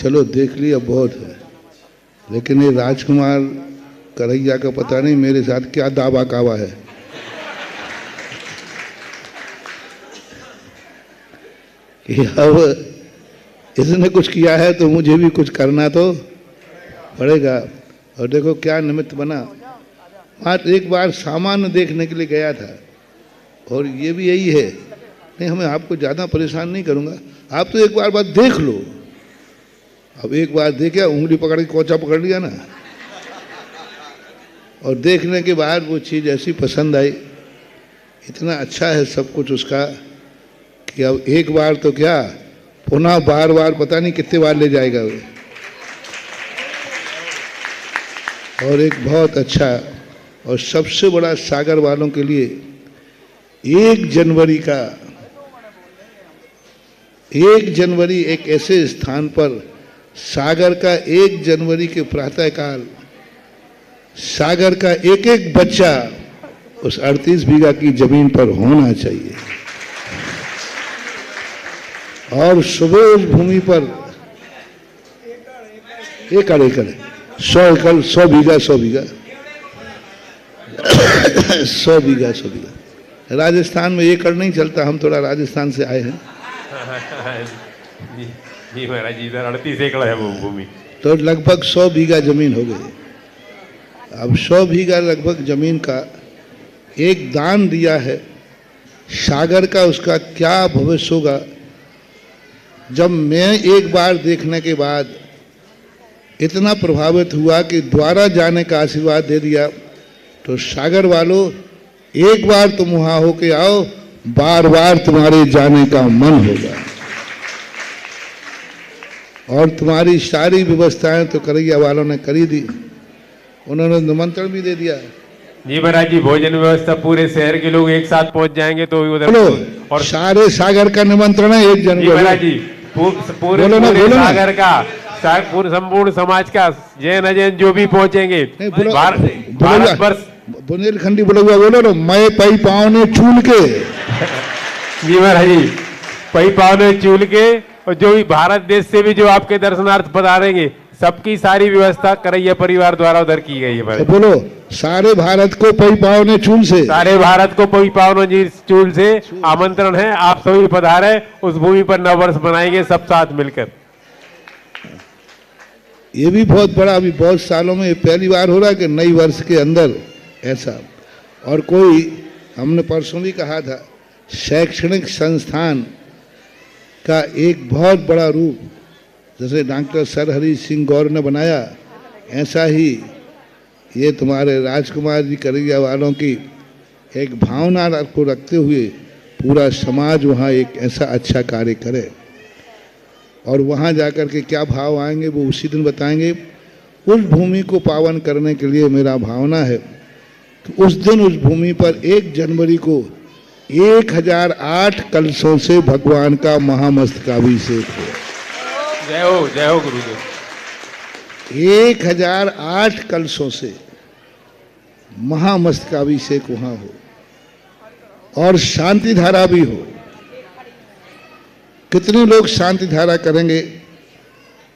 चलो देख लिया बहुत है, लेकिन ये राजकुमार करैया का पता नहीं मेरे साथ क्या दावा कावा है। कि अब इसने कुछ किया है तो मुझे भी कुछ करना तो पड़ेगा। और देखो क्या निमित्त बना। आज एक बार सामान देखने के लिए गया था, और ये भी यही है, नहीं हमें आपको ज़्यादा परेशान नहीं करूँगा, आप तो एक बार देख लो। अब एक बार देखा, उंगली पकड़ के कोचा पकड़ लिया ना, और देखने के बाद वो चीज़ ऐसी पसंद आई, इतना अच्छा है सब कुछ उसका कि अब एक बार तो क्या पुनः बार बार पता नहीं कितने बार ले जाएगा वो। और एक बहुत अच्छा और सबसे बड़ा सागर वालों के लिए 1 जनवरी एक ऐसे स्थान पर सागर का 1 जनवरी के प्रातःकाल सागर का एक एक बच्चा उस 38 बीघा की जमीन पर होना चाहिए, और सुबह उस भूमि पर एकड़ 100 एकड़ 100 बीघा 100 बीघा 100 बीघा 100 बीघा। राजस्थान में एकड़ नहीं चलता, हम थोड़ा राजस्थान से आए हैं। जी महाराज जी, इधर 38 एकड़ है वो भूमि, तो लगभग 100 बीघा जमीन हो गई। अब 100 बीघा लगभग जमीन का एक दान दिया है। सागर का उसका क्या भविष्य होगा। जब मैं एक बार देखने के बाद इतना प्रभावित हुआ कि द्वारा जाने का आशीर्वाद दे दिया, तो सागर वालों एक बार तुम वहाँ होके आओ, बार बार तुम्हारे जाने का मन होगा। और तुम्हारी सारी व्यवस्थाएं तो करैया वालों ने करी दी, उन्होंने निमंत्रण भी दे दिया। जी महाराज जी, भोजन व्यवस्था पूरे शहर के लोग एक साथ पहुंच जाएंगे तो उधर, और सारे सागर का निमंत्रण है 1 जनवरी। महाराज जी पूरे सागर का पूरे संपूर्ण समाज का जैन अजैन जो भी पहुंचेंगे भारत वर्ष। बुंदेलखंडी बोलो ना, मैं पई पाँव ने चूल के। जी महाराज जी, पई पाँव ने चूल के, और जो भी भारत देश से भी जो आपके दर्शनार्थ पधारेंगे सबकी सारी व्यवस्था करैया परिवार द्वारा उधर की गई है। तो बोलो सारे भारत को पई पाँव ने चूल से, सारे भारत को पई पाँव ने चूल से आमंत्रण है, आप सभी पधारे। उस भूमि पर नववर्ष मनाएंगे सब साथ मिलकर। ये भी बहुत बड़ा, अभी बहुत सालों में पहली बार हो रहा है कि नई वर्ष के अंदर ऐसा। और कोई हमने परसों भी कहा था, शैक्षणिक संस्थान का एक बहुत बड़ा रूप जैसे डॉक्टर सरहरी सिंह गौर ने बनाया, ऐसा ही ये तुम्हारे राजकुमार जी करैया वालों की एक भावना को रखते हुए पूरा समाज वहाँ एक ऐसा अच्छा कार्य करे। और वहाँ जाकर के क्या भाव आएंगे वो उसी दिन बताएंगे। उस भूमि को पावन करने के लिए मेरा भावना है कि उस दिन उस भूमि पर 1 जनवरी को 1008 कलशों से भगवान का महामस्तकाभिषेक हो। जय हो गुरुदेव। 1008 कलशों से महामस्तकाभिषेक वहाँ हो, और शांति धारा भी हो। कितने लोग शांति धारा करेंगे,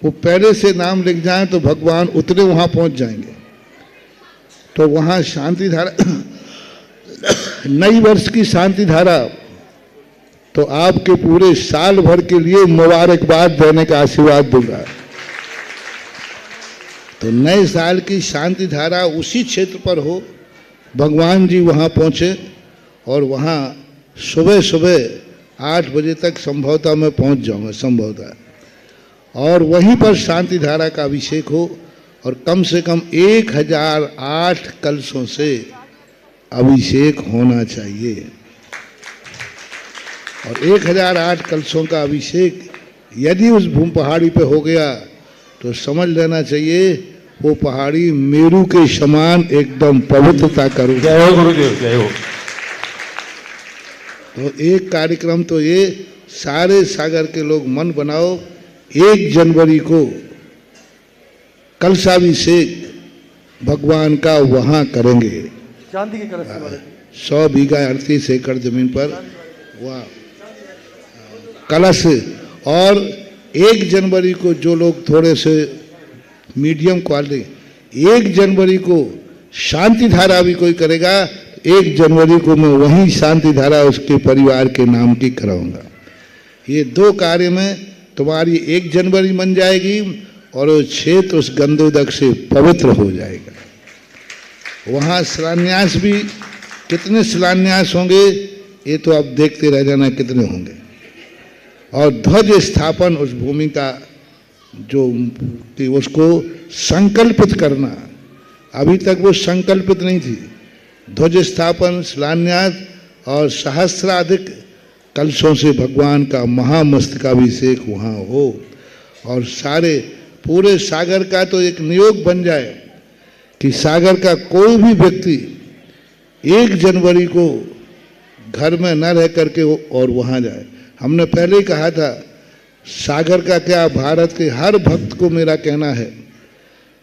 वो पहले से नाम लिख जाएं तो भगवान उतने वहाँ पहुँच जाएंगे। तो वहाँ शांति धारा नई वर्ष की शांति धारा तो आपके पूरे साल भर के लिए मुबारकबाद देने का आशीर्वाद दूंगा। तो नए साल की शांति धारा उसी क्षेत्र पर हो, भगवान जी वहाँ पहुँचे, और वहाँ सुबह सुबह 8 बजे तक संभवतः मैं पहुँच जाऊँगा संभवतः, और वहीं पर शांति धारा का अभिषेक हो, और कम से कम 1008 कलशों से अभिषेक होना चाहिए। और 1008 कलशों का अभिषेक यदि उस भूमि पहाड़ी पे हो गया तो समझ लेना चाहिए वो पहाड़ी मेरू के समान एकदम पवित्रता करूँ। जय हो गुरुदेव, जय हो। तो एक कार्यक्रम तो ये सारे सागर के लोग मन बनाओ, 1 जनवरी को कलशाभिषेक भगवान का वहाँ करेंगे। चांदी के कलश 100 बीघा 38 एकड़ जमीन पर वहाँ कलश, और 1 जनवरी को जो लोग थोड़े से मीडियम क्वालिटी, 1 जनवरी को शांति धारा भी कोई करेगा, 1 जनवरी को मैं वही शांति धारा उसके परिवार के नाम की कराऊंगा। ये 2 कार्य में तुम्हारी 1 जनवरी बन जाएगी और वो क्षेत्र उस गंधोदक से पवित्र हो जाएगा। वहाँ शिलान्यास भी, कितने शिलान्यास होंगे ये तो आप देखते रह जाना कितने होंगे। और ध्वज स्थापन उस भूमि का जो कि उसको संकल्पित करना, अभी तक वो संकल्पित नहीं थी। ध्वज स्थापन, शिलान्यास और सहस्राधिक कलशों से भगवान का महामस्तकाभिषेक वहाँ हो और सारे पूरे सागर का तो एक नियोग बन जाए कि सागर का कोई भी व्यक्ति 1 जनवरी को घर में न रह करके और वहाँ जाए। हमने पहले ही कहा था, सागर का क्या, भारत के हर भक्त को मेरा कहना है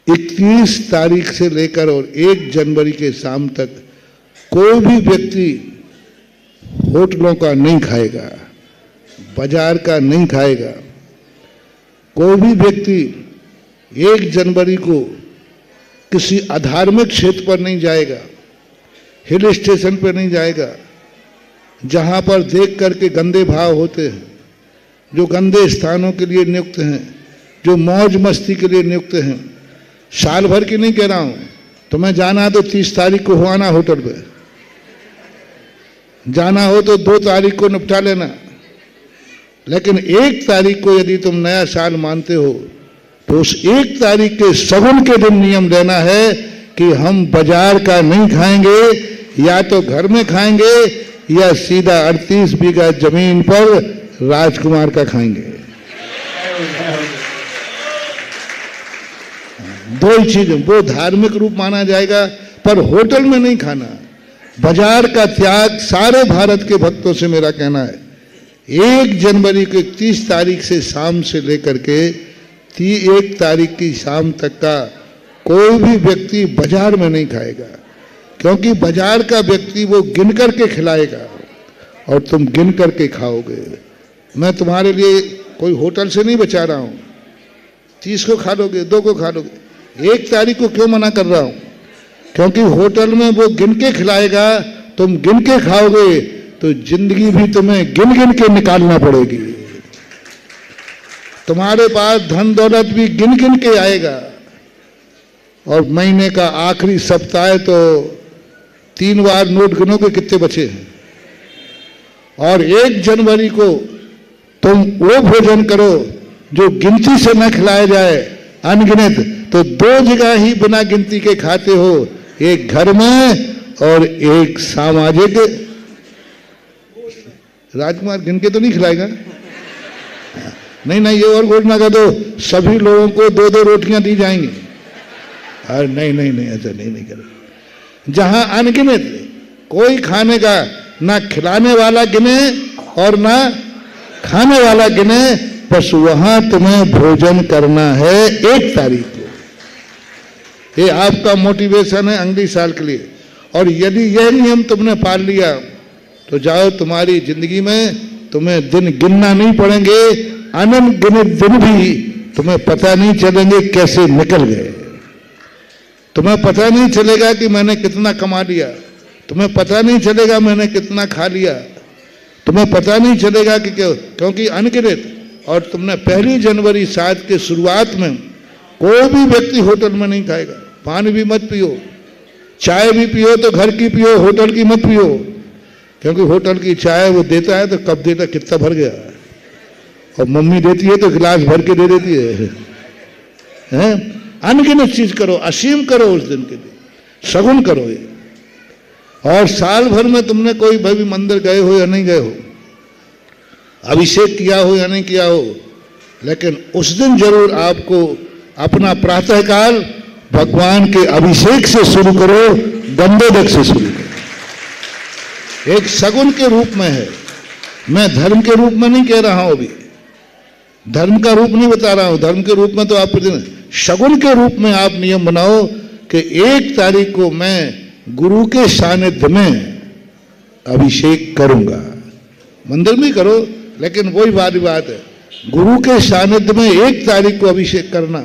31 तारीख से लेकर और 1 जनवरी के शाम तक कोई भी व्यक्ति होटलों का नहीं खाएगा, बाजार का नहीं खाएगा। कोई भी व्यक्ति 1 जनवरी को किसी अधार्मिक क्षेत्र पर नहीं जाएगा, हिल स्टेशन पर नहीं जाएगा, जहाँ पर देख करके गंदे भाव होते हैं, जो गंदे स्थानों के लिए नियुक्त हैं, जो मौज मस्ती के लिए नियुक्त हैं। साल भर की नहीं कह रहा हूँ, तुम्हें जाना तो 30 तारीख को हो आना, होटल पे जाना हो तो 2 तारीख को निपटा लेना, लेकिन 1 तारीख को यदि तुम नया साल मानते हो तो उस 1 तारीख के सगुन के दिन नियम लेना है कि हम बाजार का नहीं खाएंगे, या तो घर में खाएंगे या सीधा 38 बीघा जमीन पर राजकुमार का खाएंगे। 2 ही चीजें, वो धार्मिक रूप माना जाएगा, पर होटल में नहीं खाना। बाजार का त्याग सारे भारत के भक्तों से मेरा कहना है। 1 जनवरी को 31 तारीख से शाम से लेकर के 1 तारीख की शाम तक का कोई भी व्यक्ति बाजार में नहीं खाएगा, क्योंकि बाजार का व्यक्ति वो गिन करके खिलाएगा और तुम गिन करके खाओगे। मैं तुम्हारे लिए कोई होटल से नहीं बचा रहा हूँ, 30 को खा लोगे, 2 को खा लोगे। 1 तारीख को क्यों मना कर रहा हूँ? क्योंकि होटल में वो गिन के खिलाएगा, तुम गिन के खाओगे तो जिंदगी भी तुम्हें गिन गिन के निकालना पड़ेगी। तुम्हारे पास धन दौलत भी गिन गिन के आएगा, और महीने का आखिरी सप्ताह है तो 3 बार नोट गिनोगे कितने बचे हैं। और 1 जनवरी को तुम वो भोजन करो जो गिनती से न खिलाया जाए, अनगिनत, तो 2 जगह ही बिना गिनती के खाते हो, एक घर में और एक सामाजिक। राजकुमार गिन के तो नहीं खिलाएगा? नहीं नहीं, ये और घोषणा कर दो, सभी लोगों को 2-2 रोटियां दी जाएंगी। अरे नहीं नहीं नहीं, ऐसा नहीं करेगा। जहां अनगिनत, कोई खाने का ना खिलाने वाला गिने और ना खाने वाला गिने, बस वहां तुम्हें भोजन करना है 1 तारीख को। ये आपका मोटिवेशन है अगले साल के लिए। और यदि यह नियम तुमने पाल लिया तो जाओ, तुम्हारी जिंदगी में तुम्हें दिन गिनना नहीं पड़ेंगे। अनगिनत दिन भी तुम्हें पता नहीं चलेंगे कैसे निकल गए। तुम्हें पता नहीं चलेगा कि मैंने कितना कमा लिया, तुम्हें पता नहीं चलेगा मैंने कितना खा लिया, तुम्हें पता नहीं चलेगा कि क्योंकि अनगिनत। और तुमने 1 जनवरी 7 के शुरुआत में कोई भी व्यक्ति होटल में नहीं खाएगा। पानी भी मत पियो, चाय भी पियो तो घर की पियो, होटल की मत पियो, क्योंकि होटल की चाय वो देता है तो कब देता, कितना भर गया, और मम्मी देती है तो गिलास भर के दे देती है। अनगिनत चीज करो, असीम करो उस दिन के लिए, सगुन करो ये। और साल भर में तुमने कोई भी मंदिर गए हो या नहीं गए हो, अभिषेक किया हो या नहीं किया हो, लेकिन उस दिन जरूर आपको अपना प्रातःकाल भगवान के अभिषेक से शुरू करो, गंधोदक से शुरू करो। एक सगुन के रूप में है, मैं धर्म के रूप में नहीं कह रहा हूं, अभी धर्म का रूप नहीं बता रहा हूं। धर्म के रूप में तो आप सगुन के रूप में आप नियम बनाओ कि 1 तारीख को मैं गुरु के सानिध्य में अभिषेक करूंगा। मंदिर में करो, लेकिन वही बात है, गुरु के सानिध्य में 1 तारीख को अभिषेक करना